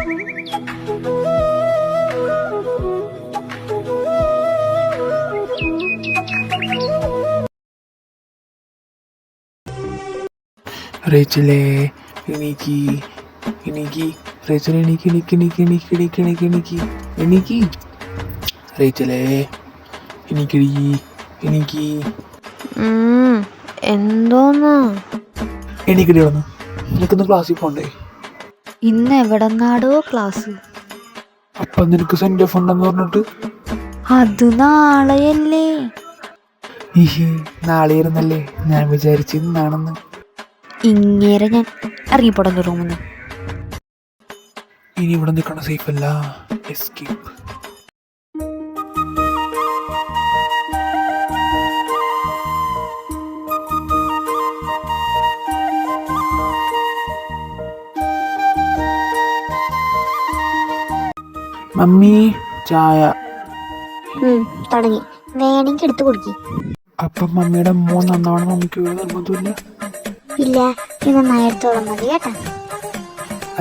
റേച്ചലേ എണീക്ക് എണീക്ക് റേച്ചൽ എണീക്ക് എണീക്ക് എണീക്ക് എണീക്ക് എണീക്ക് എണീക്ക് എണീക്ക് എണീക്ക് റേച്ചലേ എണീക്കടി എണീക്ക് എന്തോന്ന് എണീക്കടി വന്ന് നിനക്കൊന്ന് ക്ലാസ്സിൽ പോണ്ടേ? ഇന്ന് എവിടെന്നാടോ ക്ലാസ്? അപ്പം നിനക്ക് സെൻഡ് ഓഫ് ഉണ്ടെന്ന് പറഞ്ഞിട്ട്. അത് നാളെയല്ലേ? നാളെ ഇരുന്നല്ലേ, ഞാൻ വിചാരിച്ചു ഇന്നാണെന്ന്. ഇങ്ങേരെ ഞാൻ ഇറങ്ങിപ്പോടങ്ങി റൂമിന്ന്. ഇനി ഇവിടെ നിൽക്കണ സേഫ് അല്ല, എസ്കേപ്പ്. മമ്മി ചായ. തുടങ്ങി, വേണമെങ്കിൽ എടുത്തു കൊടുക്കി. അപ്പം മമ്മിയുടെ മോൻ നന്നാവണം മമ്മിക്ക് ഒരു നിർബന്ധമില്ല? ഇല്ല, ഇത് നന്നായിടത്തോളം മതി കേട്ടാ.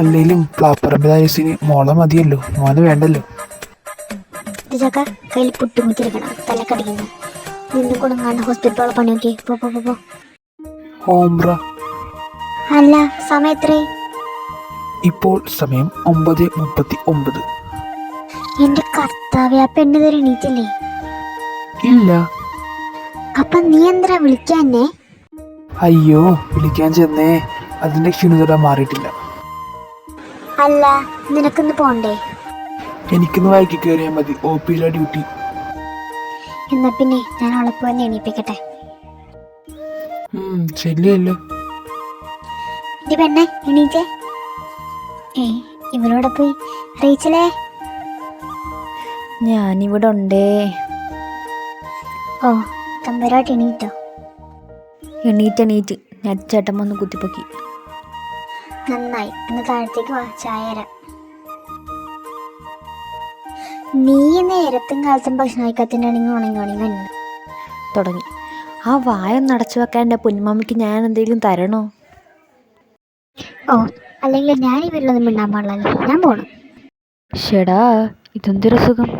അല്ലെങ്കിലും പ്ലാപ്പറമ്പ് ദാരിസിന് മോളെ മതിയല്ലോ, മോനെ വേണ്ടല്ലോ. ചക്ക കയ്യിൽ പുട്ടുമുത്തിരിക്കണം, തലക്കടിക്കുന്നു. നിന്നും കൊടുങ്ങാണ്ട് ഹോസ്പിറ്റലോളം പണിയൊക്കെ പോ. ഹോംബ്ര. അല്ല, സമയം എത്രേ? ഇപ്പോൾ സമയം 9:39. എന്റെ കർത്താവ്യ, ആ പെണ്ണ് തരെ എണീറ്റില്ലേ? ഇല്ല. അപ്പൊ നീ എന്താ വിളിക്കാന്നെ? അയ്യോ, വിളിക്കാൻ ചെന്നേ, അതിന്റെ ക്ഷീണിതര മാറിയിട്ടില്ല. അല്ല, നിനക്കൊന്ന് പോണ്ടേ? എനിക്കൊന്ന് വൈകി കയറിയാൽ മതി, OP-യിലെ ഡ്യൂട്ടി. എന്നാ പിന്നെ ഞാൻ അവളെ പോയി എണീപ്പിക്കട്ടെ. ശരിയല്ലോ. എന്റെ പെണ്ണെ എണീറ്റേ. ഇവരോടെ പോയി. റീച്ചലേ, ഞാനിവിടെ ഉണ്ടേ. ഓ, തമ്പരാട്ട് എണീറ്റോ? എണീറ്റ് ഞാൻ ചേട്ടൻ വന്ന് കുത്തിപ്പൊക്കി. നന്നായി, ഒന്ന് താഴത്തേക്ക് വാ, ചായ തരാം. നീ നേരത്തും കാലത്തും ഭക്ഷണം കഴിക്കാത്തതിനാണെങ്കിൽ ഉണങ്ങി വന്നു തുടങ്ങി. ആ വായ നടച്ചു വെക്കാൻ എൻ്റെ പൊന്നുമാമിക്ക് ഞാൻ എന്തെങ്കിലും തരണോ? ഓ, അല്ലെങ്കിൽ ഞാൻ ഈ വീട്ടിലൊന്നും മിണ്ടാൻ പാടില്ലല്ലോ, ഞാൻ പോണം. ഷെടാ, ഇതെന്തൊരു സുഖം.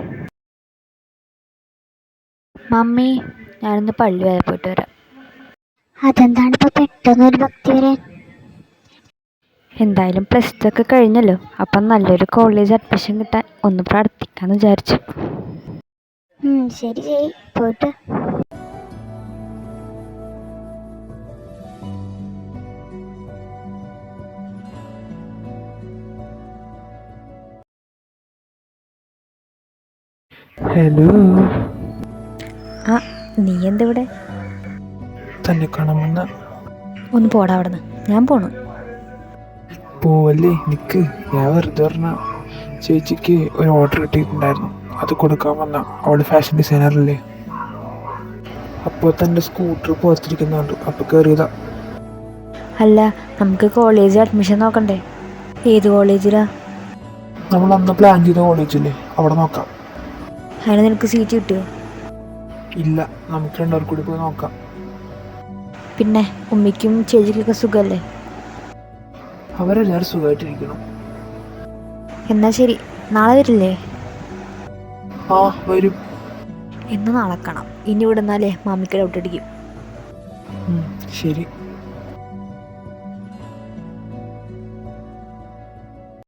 മമ്മി, ഞാനിന്ന് പള്ളി വരെ പോയിട്ട് വരാം. അതെന്താണ് ഇപ്പൊ പെട്ടെന്നൊരു ഭക്തി വരാൻ? എന്തായാലും +2 ഒക്കെ കഴിഞ്ഞല്ലോ, അപ്പം നല്ലൊരു കോളേജ് അഡ്മിഷൻ കിട്ടാൻ ഒന്ന് പ്രാർത്ഥിക്കാന്ന് വിചാരിച്ചു. ശരി പോയിട്ട്. ഹലോ. ആ, നീ എന്തിവിടെ? തന്നെ കാണാമെന്ന. ഒന്ന് പോടാ അവിടെ നിന്ന്, ഞാൻ പോണു. പോവല്ലേ, നിക്ക്. ഞാൻ വെറുതെ പറഞ്ഞ ചേച്ചിക്ക് ഒരു ഓർഡർ കിട്ടിയിട്ടുണ്ടായിരുന്നു, അത് കൊടുക്കാൻ വന്ന. അവള് ഫാഷൻ ഡിസൈനറല്ലേ. അപ്പോൾ തൻ്റെ സ്കൂട്ടർ പുറത്തിരിക്കുന്നുണ്ട്, അപ്പോൾ കയറിയതാ. അല്ല, നമുക്ക് കോളേജ് അഡ്മിഷൻ നോക്കണ്ടേ? ഏത് കോളേജിലാ? നമ്മൾ അന്ന് പ്ലാൻ ചെയ്ത കോളേജില്ലേ, അവിടെ നോക്കാം. അതിന് നിനക്ക് സീറ്റ് കിട്ടിയോ? ഇല്ല, നമുക്ക് 2 പേർ കൂടി പോയി നോക്കാം. പിന്നെ ഉമ്മയ്ക്കും ചേച്ചിക്കൊക്കെ സുഖമല്ലേ? അവരെല്ലാവരും സുഖമായിട്ടിരിക്കണം. എന്നാ ശരി, നാളെ വരില്ലേ? ആ, വരും. എന്ന് നാളെ കാണാം. ഇനി വിടുന്നാലേ മാമിക്ക് ഡൗട്ട് അടിക്കും. ശരി.